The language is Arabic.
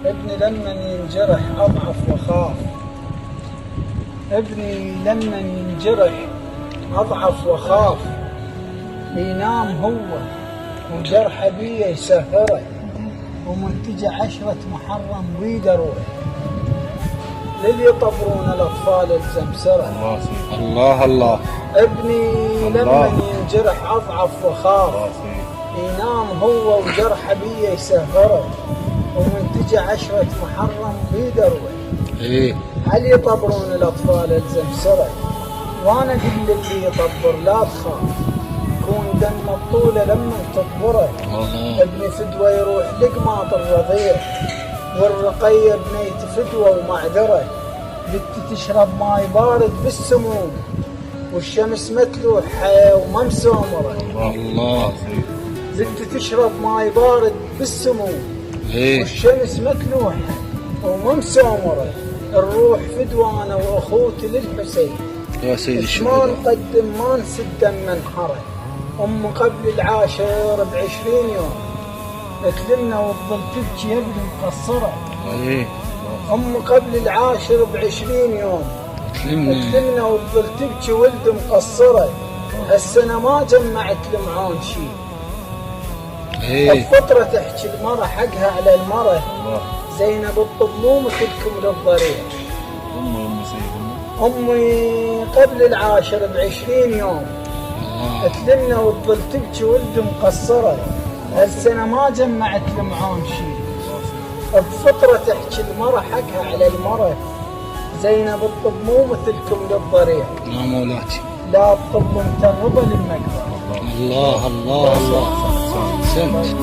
ابني لما ينجرح أضعف وخاف. ابني لما ينجرح أضعف وخاف. ينام هو وجرحه بيه يسهره، ومن تجي 10 محرم بيده روح. للي يطبرون الأطفال الزمسرة. الله الله. ابني لما ينجرح أضعف وخاف. ينام هو وجرحه بيه يسهره، ومن تجي 10 محرم بيده روح. هل يطبرون الأطفال الزمسرة؟ وأنا أقول للي يطبر لا تخاف، كون دم الطولة لما تطبره. ابني فدوة يروح لقماط الرضيع، والرقية بنيت فدوة ومعذرة. بنت تشرب ماي بارد بالسموم، والشمس متلوحة وما مسومرة. الله. بنت تشرب ماي بارد بالسموم، والشمس متلوحة وما مسومرة. الروح فدوة أنا وأخوتي للحسين، يا سيدي ما نقدم ما نسد من حرة. قبل العاشر ب20 يوم تلمنا وتظل تبكي يا ابني مقصرة. قبل العاشر ب20 يوم تلمنا وتظل تبكي ولد مقصرة. هالسنة ما جمعت المعون شي. الفطرة تحكي المرة حقها على المرة، زينب الطبلوم مثلكم للضريع. أمي قبل العاشر ب20 يوم تلمنا وتظل تبكي ولد مقصرة. هالسنة ما جمعت المعون شي. بفطرة تحكي المرة حقها على المرة، زينب الطب مو مثلكم للضريع. لا مولاتي، لا الطب متربة للمقبرة. الله الله الله. سمت.